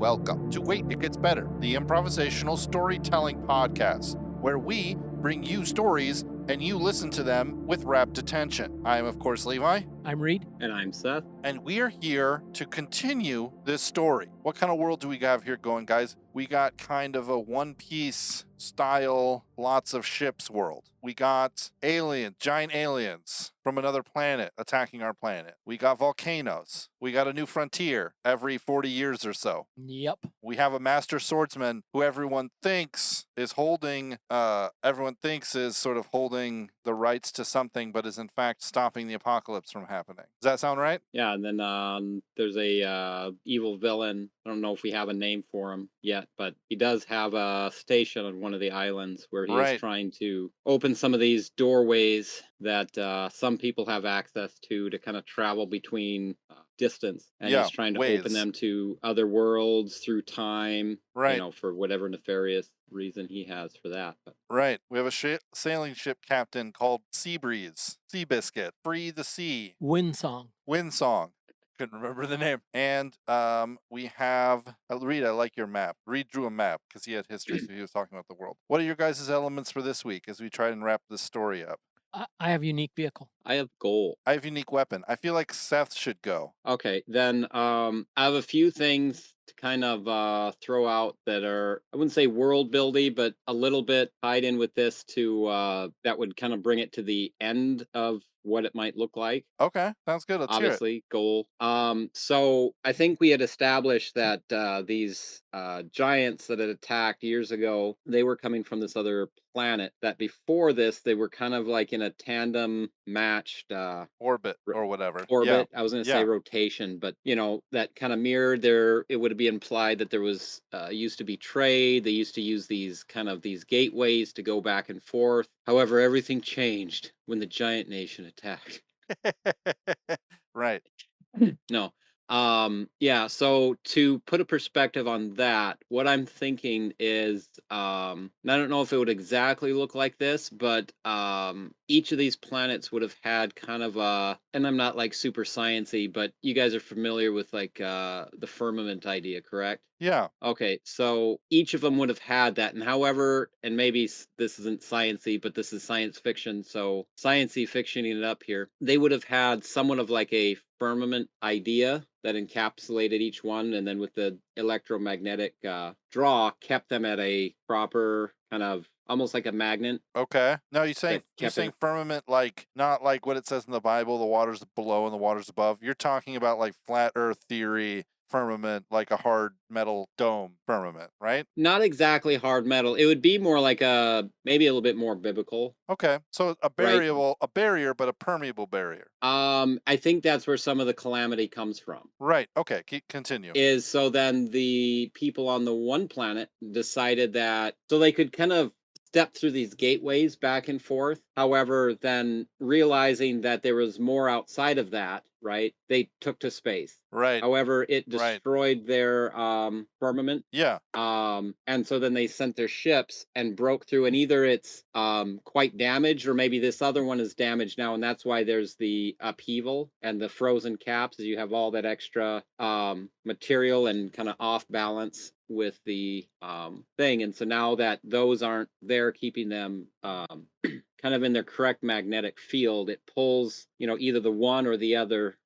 welcome to Wait, It Gets Better, the improvisational storytelling podcast, where we bring you stories and you listen to them with rapt attention. I am, of course, Levi. I'm Reed. And I'm Seth. And we are here to continue this story. What kind of world do we have here going, guys? We got kind of a One Piece style, lots of ships world. We got aliens, giant aliens from another planet attacking our planet. We got volcanoes. We got a new frontier every 40 years or so. Yep. We have a master swordsman who everyone thinks is holding the rights to something, but is in fact stopping the apocalypse from happening. Does that sound right? Yeah, and then there's a evil villain. I don't know if we have a name for him yet, but he does have a station on one of the islands where he is trying to open some of these doorways that some people have access to kind of travel between distance, and he's trying to open them to other worlds through time, for whatever nefarious reason he has for that. But. Right. We have a sailing ship captain called Seabreeze, Seabiscuit, Free the Sea. Windsong. Couldn't remember the name. And we have, Reed, I like your map. Reed drew a map because he had history, so he was talking about the world. What are your guys' elements for this week as we try and wrap this story up? I have unique vehicle. I have goal. I have unique weapon. I feel like Seth should go. Okay, then I have a few things to kind of throw out that are, I wouldn't say world building, but a little bit tied in with this to that would kind of bring it to the end of what it might look like. Okay, sounds good. Let's Obviously, hear it. Goal. So I think we had established that these giants that had attacked years ago, they were coming from this other planet. That before this, they were kind of like in a tandem matched orbit or whatever. Orbit. Yeah. I was going to say rotation, but that kind of mirrored there. It would be implied that there was used to be trade. They used to use these gateways to go back and forth. However, everything changed when the giant nation attacked. Right. No. So to put a perspective on that, what I'm thinking is, and I don't know if it would exactly look like this, but each of these planets would have had kind of and I'm not like super sciencey, but you guys are familiar with like the firmament idea, correct? Yeah. Okay, so each of them would have had that, and however, and maybe this isn't sciencey, but this is science fiction, so sciencey fictioning it up here, they would have had somewhat of like a firmament idea that encapsulated each one, and then with the electromagnetic draw, kept them at a proper kind of almost like a magnet. Okay. Now you're saying firmament, like not like what it says in the Bible, the waters below and the waters above. You're talking about like flat Earth theory firmament, like a hard metal dome firmament, right? Not exactly hard metal. It would be more like maybe a little bit more biblical. Okay, so a barrier, but a permeable barrier. I think that's where some of the calamity comes from. Right. Okay. Continue. So then the people on the one planet decided that so they could kind of step through these gateways back and forth. However, then realizing that there was more outside of that, right? They took to space. Right. However, it destroyed their firmament. Yeah. And so then they sent their ships and broke through, and either it's quite damaged or maybe this other one is damaged now, and that's why there's the upheaval and the frozen caps, as you have all that extra material and kind of off balance with the thing. And so now that those aren't there keeping them kind of in their correct magnetic field, it pulls, either the one or the other,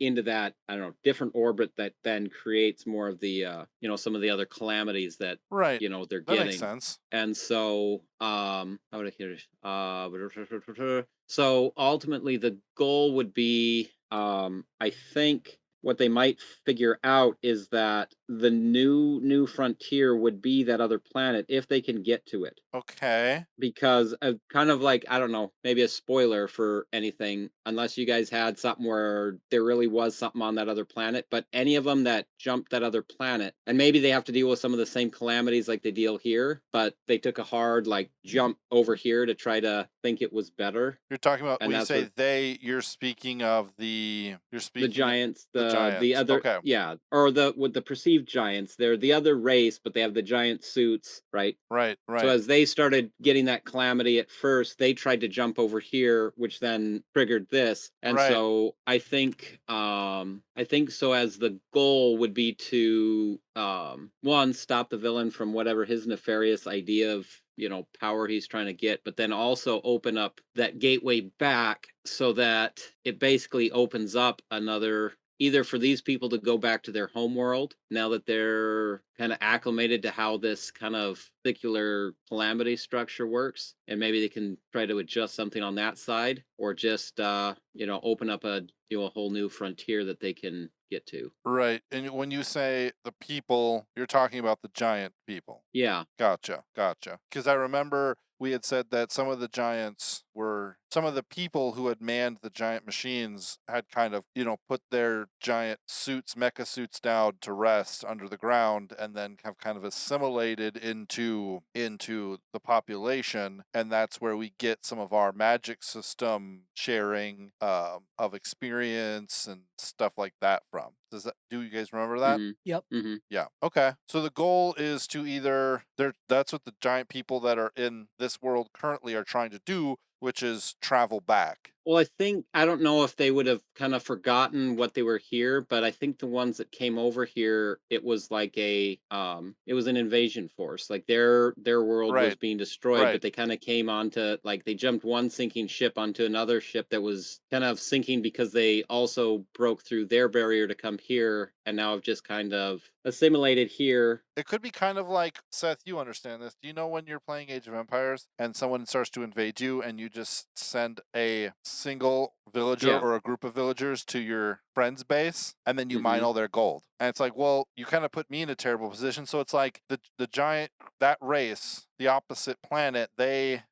into that, I don't know, different orbit that then creates more of the, some of the other calamities that, they're getting. That makes sense. And so, how would I hear it? So ultimately the goal would be, I think, what they might figure out is that the new frontier would be that other planet if they can get to it. Okay. Because kind of like, I don't know, maybe a spoiler for anything, unless you guys had something where there really was something on that other planet, but any of them that jumped that other planet, and maybe they have to deal with some of the same calamities like they deal here, but they took a hard like jump over here to try to think it was better. You're talking about, when you say they, you're speaking of the giants, the the giants. other, Okay. yeah, or the with the perceived giants. They're the other race, but they have the giant suits, right? Right, So right, as they started getting that calamity at first, they tried to jump over here, which then triggered this. And right. so I think so as the goal would be to one, stop the villain from whatever his nefarious idea of, power he's trying to get, but then also open up that gateway back so that it basically opens up another, either for these people to go back to their home world now that they're kind of acclimated to how this kind of particular calamity structure works, and maybe they can try to adjust something on that side, or just open up a whole new frontier that they can get to. Right. And when you say the people, you're talking about the giant people. Yeah. Gotcha, gotcha. Because I remember we had said that some of the people who had manned the giant machines had kind of, put their giant suits, mecha suits down to rest under the ground and then have kind of assimilated into the population. And that's where we get some of our magic system sharing of experience and stuff like that from. Do you guys remember that? Mm-hmm. Yep. Mm-hmm. Yeah. Okay. So the goal is to that's what the giant people that are in this world currently are trying to do, which is travel back. Well, I don't know if they would have kind of forgotten what they were here, but I think the ones that came over here, it was like it was an invasion force. Like their world was Right. being destroyed, Right. but they kind of came onto, like, they jumped one sinking ship onto another ship that was kind of sinking because they also broke through their barrier to come here, and now have just kind of assimilated here. It could be kind of like, Seth, you understand this. Do you know when you're playing Age of Empires and someone starts to invade you and you just send a single villager Yeah. or a group of villagers to your friend's base and then you mine Mm-hmm. all their gold? And it's like, well, you kind of put me in a terrible position. So it's like the giant, that race, the opposite planet,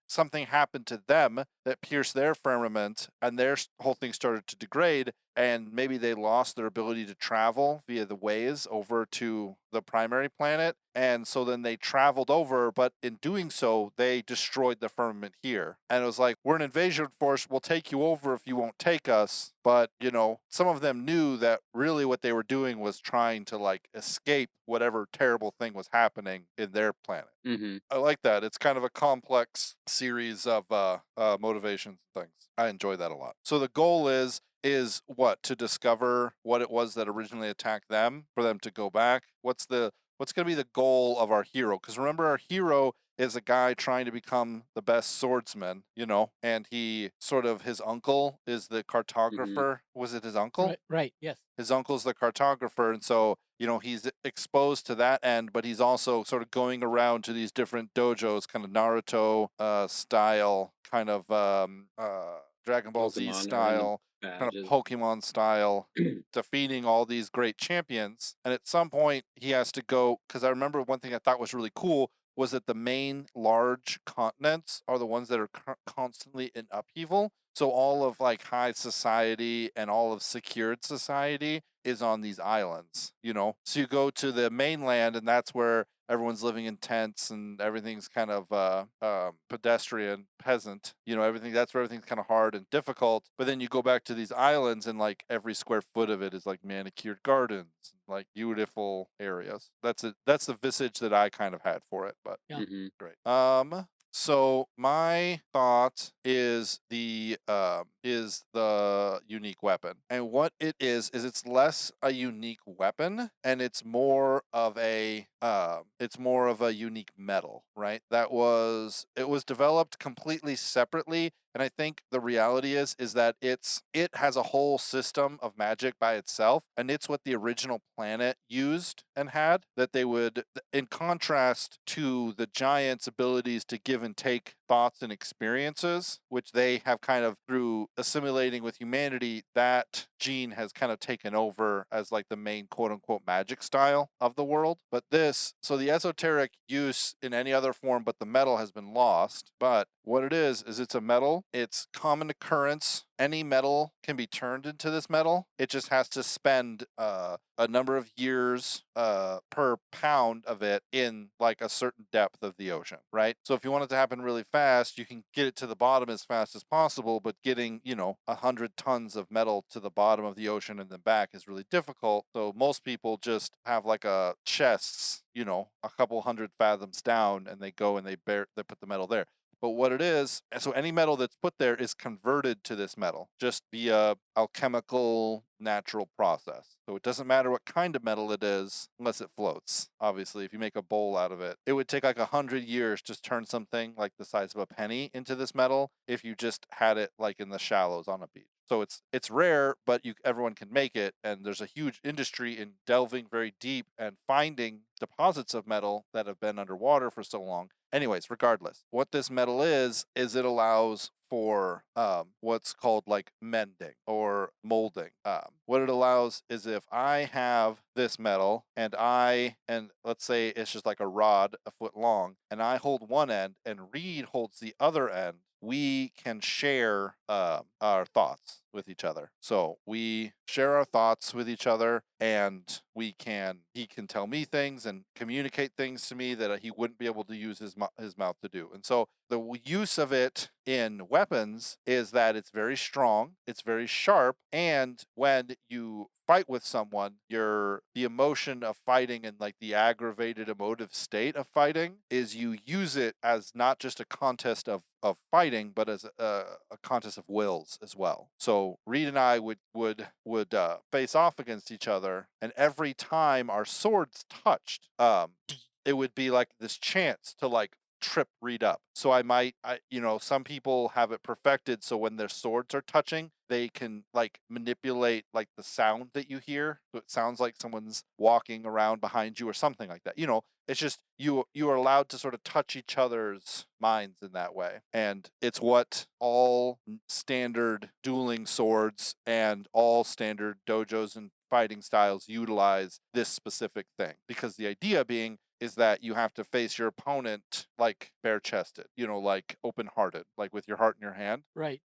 something happened to them that pierced their firmament and their whole thing started to degrade, and maybe they lost their ability to travel via the ways over to the primary planet, and so then they traveled over, but in doing so they destroyed the firmament here, and it was like, we're an invasion force, we'll take you over if you won't take us. But some of them knew that really what they were doing was trying to like escape whatever terrible thing was happening in their planet. Mm-hmm. I like that. It's kind of a complex series of motivations and things. I enjoy that a lot. So the goal is what? To discover what it was that originally attacked them, for them to go back. What's going to be the goal of our hero? Because remember, our hero is a guy trying to become the best swordsman, and his uncle is the Mm-hmm. cartographer. Was it his uncle? Right. Right. Yes. His uncle's the cartographer, and so he's exposed to that end, but he's also sort of going around to these different dojos, kind of Naruto style, kind of Dragon Ball Z Pokemon earning style, kind of badges. Pokemon style, defeating all these great champions. And at some point he has to go, because I remember one thing I thought was really cool was that the main large continents are the ones that are constantly in upheaval. So all of like high society and all of secured society is on these islands, So you go to the mainland and that's where everyone's living in tents and everything's kind of pedestrian, peasant, that's where everything's kind of hard and difficult. But then you go back to these islands and like every square foot of it is like manicured gardens, like beautiful areas. That's the visage that I kind of had for it, but Yeah. Mm-hmm. great. So my thought is the unique weapon. And what it is it's less a unique weapon and it's more of a unique metal, right? It was developed completely separately, and I think the reality is that it has a whole system of magic by itself, and it's what the original planet used and had, that they would, in contrast to the giants' abilities to give and take thoughts and experiences, which they have kind of, through assimilating with humanity, that gene has kind of taken over as like the main quote unquote magic style of the world. But so the esoteric use in any other form but the metal has been lost. But what it is it's a metal, it's common occurrence, any metal can be turned into this metal. It just has to spend a number of years per pound of it in like a certain depth of the ocean, right? So if you want it to happen really fast, you can get it to the bottom as fast as possible, but getting, 100 tons of metal to the bottom of the ocean and then back is really difficult. So most people just have like a chests, a couple hundred fathoms down, and they go and they put the metal there. But what it is, so any metal that's put there is converted to this metal just via alchemical natural process. So it doesn't matter what kind of metal it is unless it floats. Obviously, if you make a bowl out of it, it would take like 100 years to turn something like the size of a penny into this metal if you just had it like in the shallows on a beach. So it's rare, but everyone can make it, and there's a huge industry in delving very deep and finding deposits of metal that have been underwater for so long. Anyways, regardless, what this metal is it allows for what's called like mending or molding. What it allows is if I have this metal and let's say it's just like a rod a foot long, and I hold one end and Reed holds the other end, we can share our thoughts with each other. So we share our thoughts with each other, and he can tell me things and communicate things to me that he wouldn't be able to use his mouth to do. And so the use of it in weapons is that it's very strong, it's very sharp, and when you fight with someone, the emotion of fighting and like the aggravated emotive state of fighting is you use it as not just a contest of fighting, but as a contest of wills as well. So Reed and I would face off against each other, and every time our swords touched, it would be like this chance to like trip Reed up. So some people have it perfected so when their swords are touching, they can like manipulate like the sound that you hear. So it sounds like someone's walking around behind you or something like that. It's just you are allowed to sort of touch each other's minds in that way. And it's what all standard dueling swords and all standard dojos and fighting styles utilize this specific thing, because the idea being is that you have to face your opponent like bare-chested, like open-hearted, like with your heart in your hand. Right.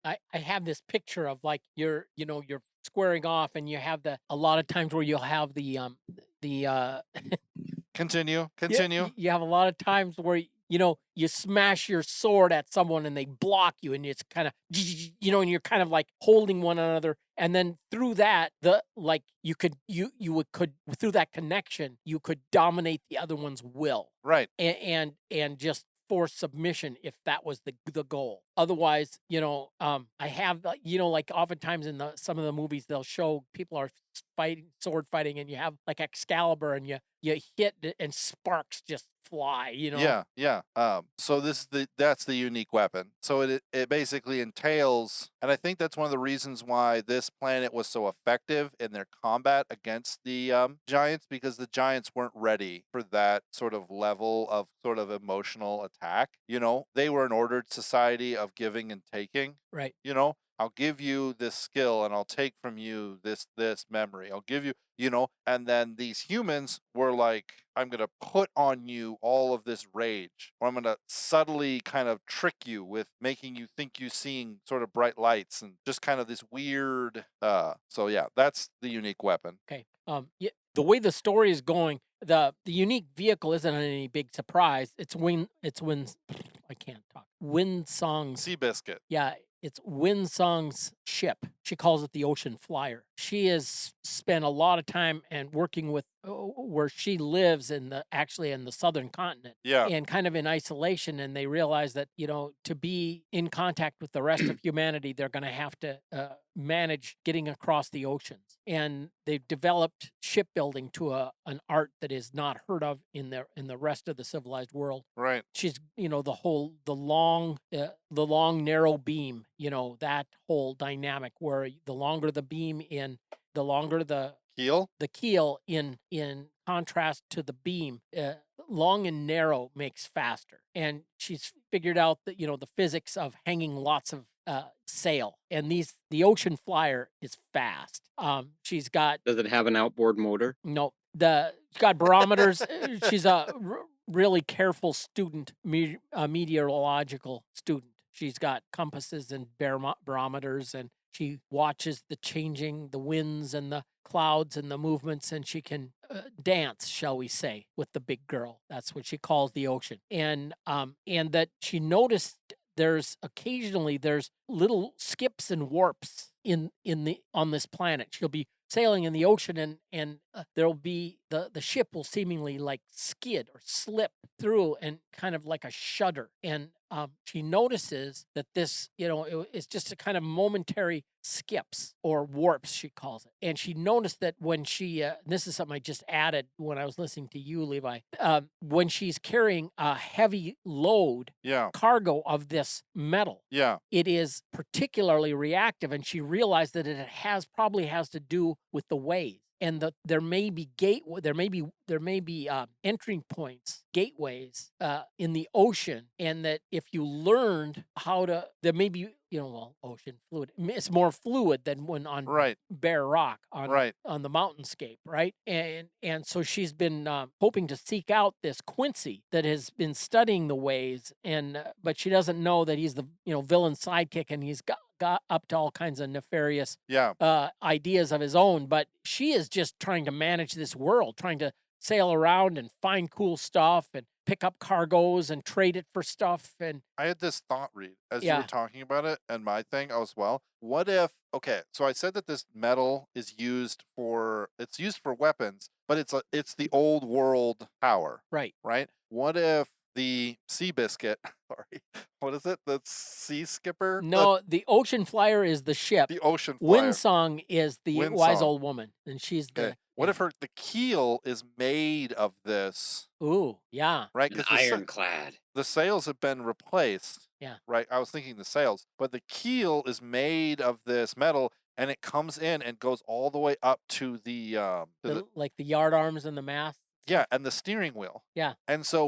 I have this picture of like you're squaring off, and you have a lot of times where you'll have the Continue. you have a lot of times where you smash your sword at someone and they block you, and it's kind of and you're kind of like holding one another, and then through that you could through that connection you could dominate the other one's will, Right. and just force submission if that was the goal. Otherwise, I have like oftentimes in some of the movies they'll show people are sword fighting, and you have like Excalibur, and you hit and sparks just fly. Yeah. So that's the unique weapon. So it basically entails, and I think that's one of the reasons why this planet was so effective in their combat against the giants, because the giants weren't ready for that sort of level of sort of emotional attack. They were an ordered society of giving and taking. Right. I'll give you this skill and I'll take from you this memory. I'll give you, and then these humans were like, I'm going to put on you all of this rage, or I'm going to subtly kind of trick you with making you think you're seeing sort of bright lights and just kind of this weird, so yeah, that's the unique weapon. Okay. Yeah, the way the story is going, the unique vehicle isn't any big surprise. It's I can't talk. Winsong's Seabiscuit. Yeah, it's Winsong's ship. She calls it the Ocean Flyer. She has spent a lot of time and working with where she lives in the southern continent. Yeah. And kind of in isolation, and they realize that to be in contact with the rest of humanity, they're going to have to manage getting across the oceans. And they've developed shipbuilding to an art that is not heard of in the rest of the civilized world. Right. She's the long narrow beam, that whole dynamic where the longer the beam the longer the keel in contrast to the beam, long and narrow makes faster. And she's figured out that the physics of hanging lots of sail, and the Ocean Flyer is fast. She's got Does it have an outboard motor? No, she's got barometers. She's a really careful student, a meteorological student. she's got compasses and barometers, and she watches the winds and the clouds and the movements, and she can dance, shall we say, with the big girl. That's what she calls the ocean. And that she noticed there's little skips and warps on this planet. She'll be sailing in the ocean, and there'll be the ship will seemingly like skid or slip through, and kind of like a shudder. And she notices that this, it's just a kind of momentary skips or warps, she calls it. And she noticed that when this is something I just added when I was listening to you, Levi, when she's carrying a heavy load, cargo of this metal, it is particularly reactive, and she realized that it probably has to do with the waves. And there may be entering points, gateways in the ocean, and that if you learned how to, there may be, ocean fluid. It's more fluid than when on bare rock on the mountainscape, right? And so she's been hoping to seek out this Quincy that has been studying the waves, but she doesn't know that he's the villain sidekick, and he's got up to all kinds of nefarious ideas of his own. But she is just trying to manage this world, trying to sail around and find cool stuff and pick up cargoes and trade it for stuff. And I had this thought, Reed, as you were talking about it, and my thing as well. What if, so I said that this metal is used for weapons, but it's the old world power. Right. What if the sea biscuit, sorry, what is it? The sea skipper? No, the ocean flyer is the ship. The ocean flyer. Windsong is the wise old woman, and she's the... What if the keel is made of this? Ooh, yeah. Right? Ironclad. The sails have been replaced. Yeah. Right? I was thinking the sails, but the keel is made of this metal, and it comes in and goes all the way up to like the yard arms and the mast. Yeah, and the steering wheel. Yeah. And so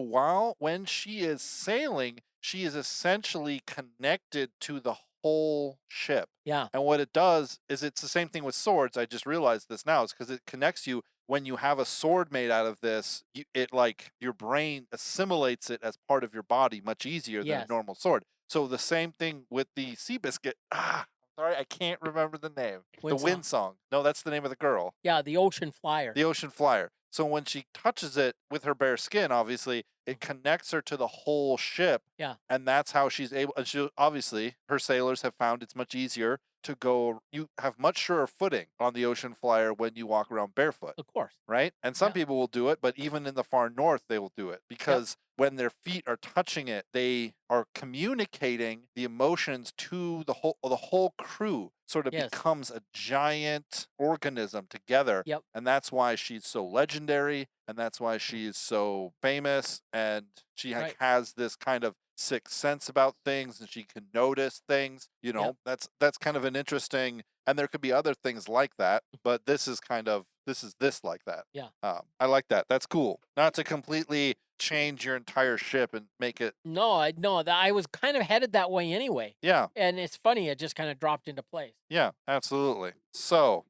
when she is sailing, she is essentially connected to the whole ship. Yeah. And what it does is it's the same thing with swords. I just realized this now. It's because it connects you. When you have a sword made out of this, your brain assimilates it as part of your body much easier than a normal sword. So the same thing with the sea biscuit. Sorry, I can't remember the name. The Windsong. No, that's the name of the girl. Yeah, the ocean flyer. The ocean flyer. So when she touches it with her bare skin, obviously, it connects her to the whole ship. Yeah. And that's how she's able, and obviously, her sailors have found it's much easier to go, you have much surer footing on the ocean flyer when you walk around barefoot. Of course. Right? And some people will do it, but even in the far north, they will do it because when their feet are touching it, they are communicating the emotions to the whole crew. Sort of becomes a giant organism together. Yep. And that's why she's so legendary, and that's why she's so famous, and she has this kind of sixth sense about things, and she can notice things. That's kind of an interesting, and there could be other things like that, but this is like that. Yeah. I like that. That's cool. Not to completely change your entire ship and make it. No, I was kind of headed that way anyway. Yeah. And it's funny, it just kind of dropped into place. Yeah, absolutely. So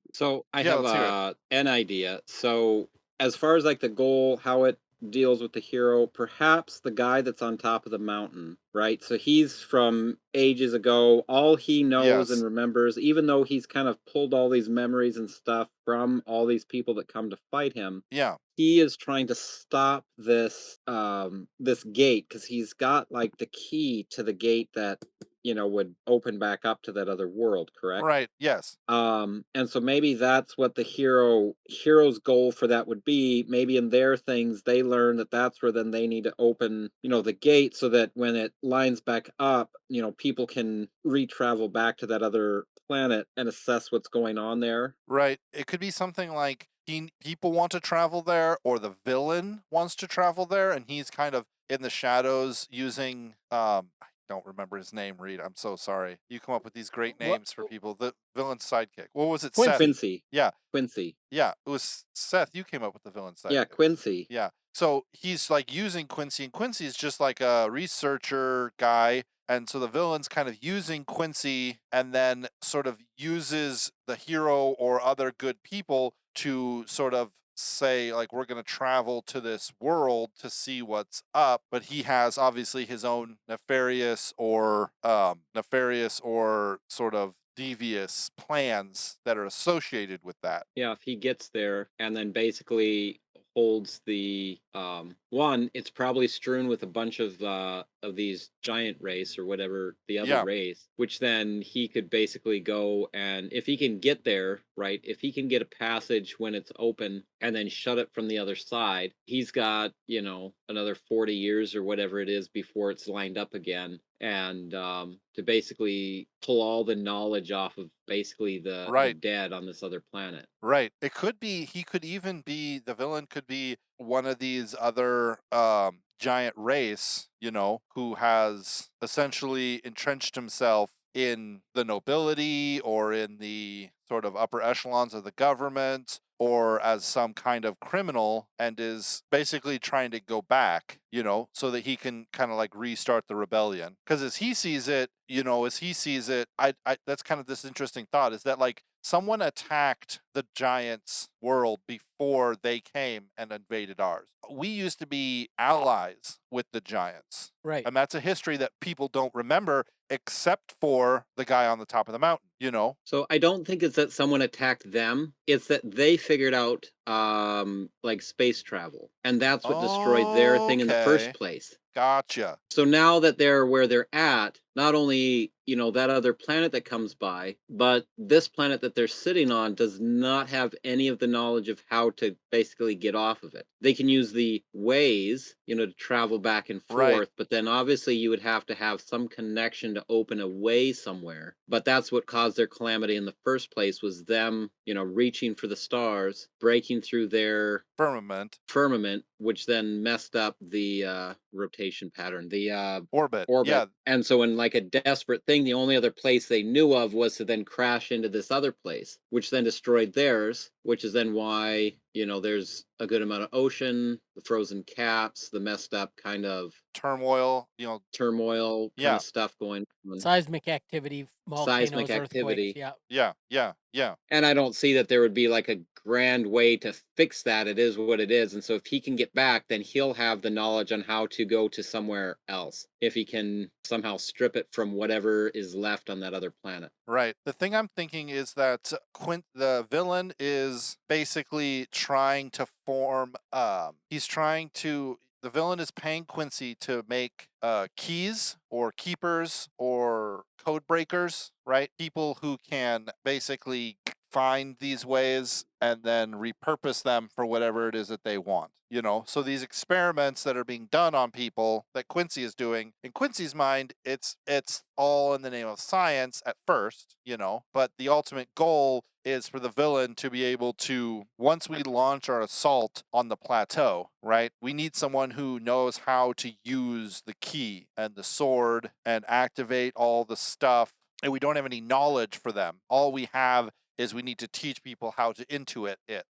I have an idea. So as far as like the goal, how it deals with the hero, perhaps the guy that's on top of the mountain, right? So he's from ages ago. All he knows and remembers, even though he's kind of pulled all these memories and stuff from all these people that come to fight him. Yeah. He is trying to stop this this gate because he's got like the key to the gate that would open back up to that other world, correct? Right, yes. And so maybe that's what the hero's goal for that would be. Maybe in their things, they learn that that's where then they need to open, the gate so that when it lines back up, people can re-travel back to that other planet and assess what's going on there. Right. It could be something like people want to travel there, or the villain wants to travel there, and he's kind of in the shadows using I don't remember his name, Reed. I'm so sorry. You come up with these great names for people. The villain's sidekick. What was it? Seth? Quincy. Yeah. Quincy. Yeah. It was Seth. You came up with the villain's sidekick. Yeah, Quincy. Yeah. So he's like using Quincy, and Quincy is just like a researcher guy. And so the villain's kind of using Quincy, and then sort of uses the hero or other good people to sort of say like we're going to travel to this world to see what's up, but he has obviously his own nefarious or sort of devious plans that are associated with that. Yeah, if he gets there and then basically holds the one, it's probably strewn with a bunch of these giant race or whatever the other Yeah. race, which then he could basically go, and if he can get there, right, if he can get a passage when it's open and then shut it from the other side, he's got, another 40 years or whatever it is before it's lined up again, and to basically pull all the knowledge off of basically the Right. dead on this other planet. Right. It could be, he could even be, the villain could be one of these other giant race, who has essentially entrenched himself in the nobility or in the sort of upper echelons of the government or as some kind of criminal and is basically trying to go back, so that he can kind of like restart the rebellion. Because as he sees it, I that's kind of this interesting thought is that like someone attacked the giants' world before they came and invaded ours. We used to be allies with the giants. Right. And that's a history that people don't remember except for the guy on the top of the mountain, So I don't think it's that someone attacked them. It's that they figured out like space travel. And that's what destroyed their thing in the first Okay. place. Gotcha. So now that they're where they're at, not only, that other planet that comes by, but this planet that they're sitting on does not have any of the knowledge of how to basically get off of it. They can use the ways, to travel back and Right. forth, but then obviously you would have to have some connection to open a way somewhere. But that's what caused their calamity in the first place was them, reaching for the stars, breaking through their Firmament, which then messed up the rotation pattern, the orbit. orbit. Yeah. And so in like a desperate thing, the only other place they knew of was to then crash into this other place, which then destroyed theirs, which is then why, there's a good amount of ocean, the frozen caps, the messed up kind of Turmoil, turmoil kind Yeah. of stuff going on. Seismic activity, volcanoes, Seismic earthquakes. activity. Yeah. And I don't see that there would be like a grand way to fix that. It is what it is. And so if he can get back, then he'll have the knowledge on how to go to somewhere else. If he can somehow strip it from whatever is left on that other planet. Right. The thing I'm thinking is that the villain is basically trying to form the villain is paying Quincy to make keys or keepers or code breakers, right? People who can basically find these ways and then repurpose them for whatever it is that they want. So these experiments that are being done on people that Quincy is doing, in Quincy's mind, it's all in the name of science at first, but the ultimate goal is for the villain to be able to, once we launch our assault on the plateau, right, we need someone who knows how to use the key and the sword and activate all the stuff. And we don't have any knowledge for them. All we have is we need to teach people how to intuit it,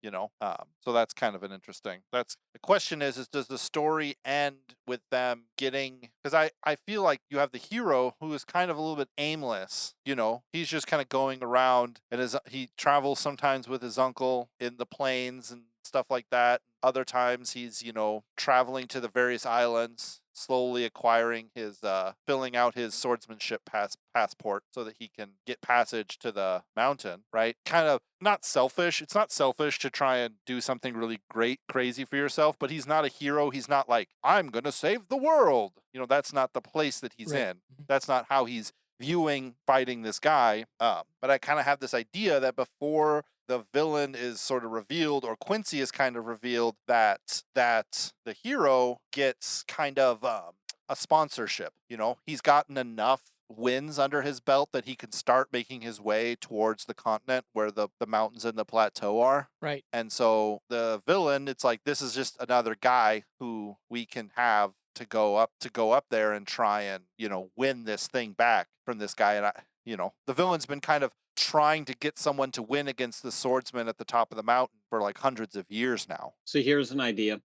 so that's kind of an interesting, the question is does the story end with them getting, because I feel like you have the hero who is kind of a little bit aimless, he's just kind of going around and he travels sometimes with his uncle in the plains and stuff like that. Other times he's, traveling to the various islands, slowly acquiring his, filling out his swordsmanship passport so that he can get passage to the mountain, right? Kind of not selfish. It's not selfish to try and do something really great, crazy for yourself, but he's not a hero. He's not like, I'm going to save the world. That's not the place that he's in. That's not how he's viewing fighting this guy. But I kind of have this idea that before the villain is sort of revealed, or Quincy is kind of revealed, that the hero gets kind of a sponsorship. He's gotten enough wins under his belt that he can start making his way towards the continent where the mountains and the plateau are. Right. And so the villain, it's like, this is just another guy who we can have to go up there and try and, win this thing back from this guy. And the villain's been kind of trying to get someone to win against the swordsman at the top of the mountain for like hundreds of years now. So here's an idea.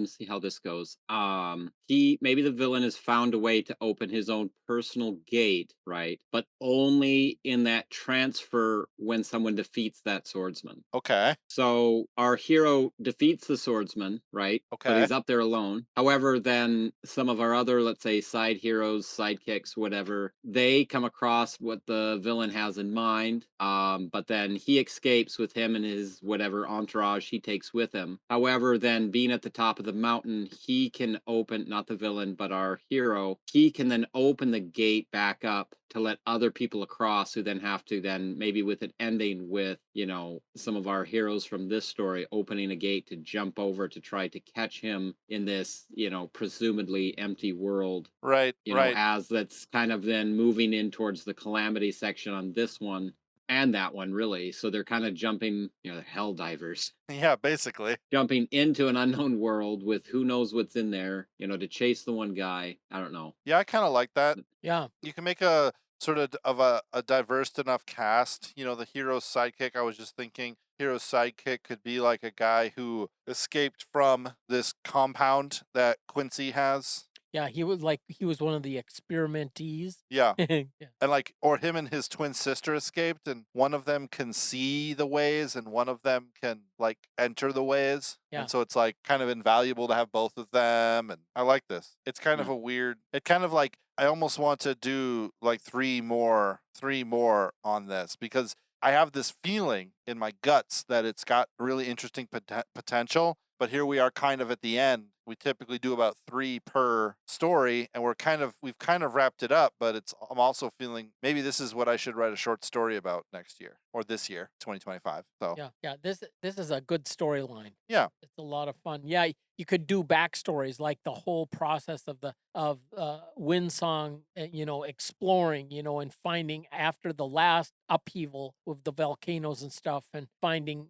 See how this goes. Maybe the villain has found a way to open his own personal gate, right? But only in that transfer when someone defeats that swordsman. Okay. So our hero defeats the swordsman, right? But Okay. he's up there alone. However, then some of our other, let's say, side heroes, sidekicks, whatever, they come across what the villain has in mind. But then he escapes with him and his whatever entourage he takes with him. However, then being at the top of the mountain, he can open, not the villain, but our hero, he can then open the gate back up to let other people across, who then have to then maybe with it ending with, some of our heroes from this story opening a gate to jump over to try to catch him in this, presumably empty world. Right. Right. As that's kind of then moving in towards the calamity section on this one and that one, really. So they're kind of jumping, they're hell divers. Yeah, basically. Jumping into an unknown world with who knows what's in there, to chase the one guy. I don't know. Yeah, I kind of like that. Yeah. You can make a sort of a diverse enough cast. The hero's sidekick, I was just thinking, hero's sidekick could be like a guy who escaped from this compound that Quincy has. Yeah, he was one of the experimentees. Yeah. Yeah. And or him and his twin sister escaped, and one of them can see the ways and one of them can enter the ways. Yeah. And so it's kind of invaluable to have both of them. And I like this. It's kind of a weird, it kind of I almost want to do three more on this, because I have this feeling in my guts that it's got really interesting potential. But here we are kind of at the end. We typically do about 3 per story, and we've kind of wrapped it up, but I'm also feeling maybe this is what I should write a short story about next year or this year, 2025. So Yeah. This is a good storyline. Yeah. It's a lot of fun. Yeah, you could do backstories, like the whole process of Windsong, exploring, and finding after the last upheaval with the volcanoes and stuff, and finding,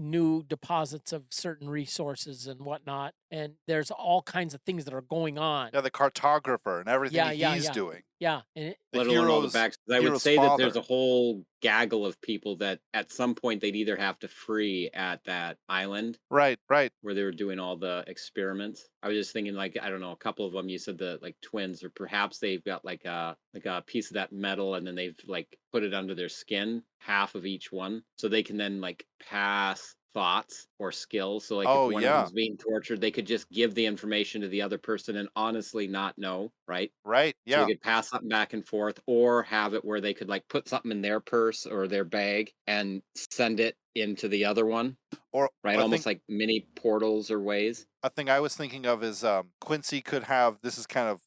new deposits of certain resources and whatnot. And there's all kinds of things that are going on. Yeah, the cartographer and everything he's doing. Yeah, and Let alone all the backs. I would say that there's a whole gaggle of people that at some point they'd either have to free at that island, right, where they were doing all the experiments. I was just thinking, I don't know, a couple of them. You said the twins, or perhaps they've got a piece of that metal, and then they've put it under their skin, half of each one, so they can then pass thoughts or skills. So if one of them's being tortured, they could just give the information to the other person and honestly not know, right? Right. Yeah. So they could pass something back and forth, or have it where they could put something in their purse or their bag and send it into the other one. Or almost like mini portals or ways. A thing I was thinking of is Quincy could have, this is kind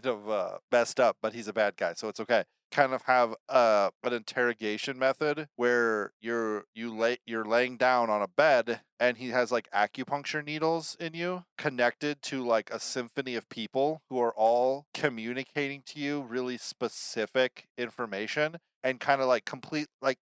of messed up, but he's a bad guy, so it's okay. Kind of have an interrogation method where you're laying down on a bed, and he has acupuncture needles in you, connected to a symphony of people who are all communicating to you really specific information, and kind of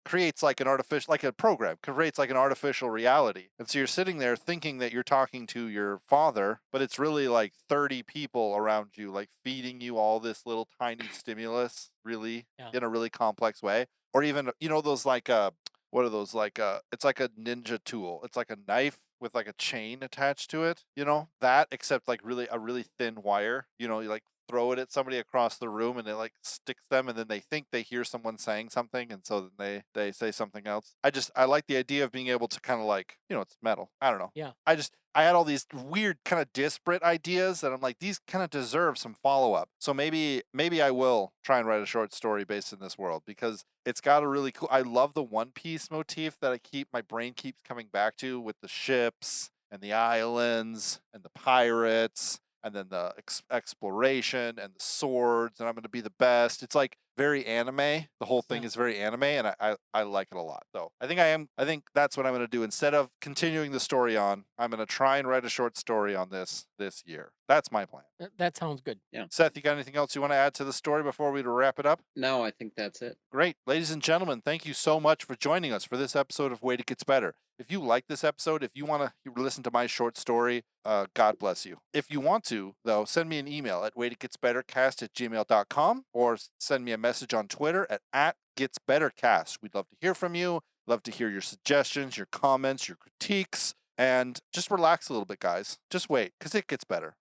creates an artificial, a program creates an artificial reality. And so you're sitting there thinking that you're talking to your father, but it's really 30 people around you, feeding you all this little tiny stimulus, really in a really complex way. Or even, those what are those, it's like a ninja tool. It's like a knife with a chain attached to it, that, except really a really thin wire, you throw it at somebody across the room and it sticks them, and then they think they hear someone saying something, and so then they say something else. I like the idea of being able to kind of it's metal. I don't know. Yeah. I had all these weird kind of disparate ideas that I'm these kind of deserve some follow-up. So maybe I will try and write a short story based in this world, because it's got a really cool, I love the One Piece motif that my brain keeps coming back to, with the ships and the islands and the pirates, and then the exploration and the swords, and I'm going to be the best. It's very anime. The whole thing is very anime, and I like it a lot. So I think that's what I'm going to do. Instead of continuing the story on, I'm going to try and write a short story on this year. That's my plan. That sounds good. Yeah. Seth, you got anything else you want to add to the story before we wrap it up? No, I think that's it. Great. Ladies and gentlemen, thank you so much for joining us for this episode of Wait, It Gets Better. If you like this episode, if you want to listen to my short story, God bless you. If you want to, though, send me an email at waititgetsbettercast@gmail.com, or send me a message on Twitter at @getsbettercast. We'd love to hear from you. Love to hear your suggestions, your comments, your critiques, and just relax a little bit, guys. Just wait, because it gets better.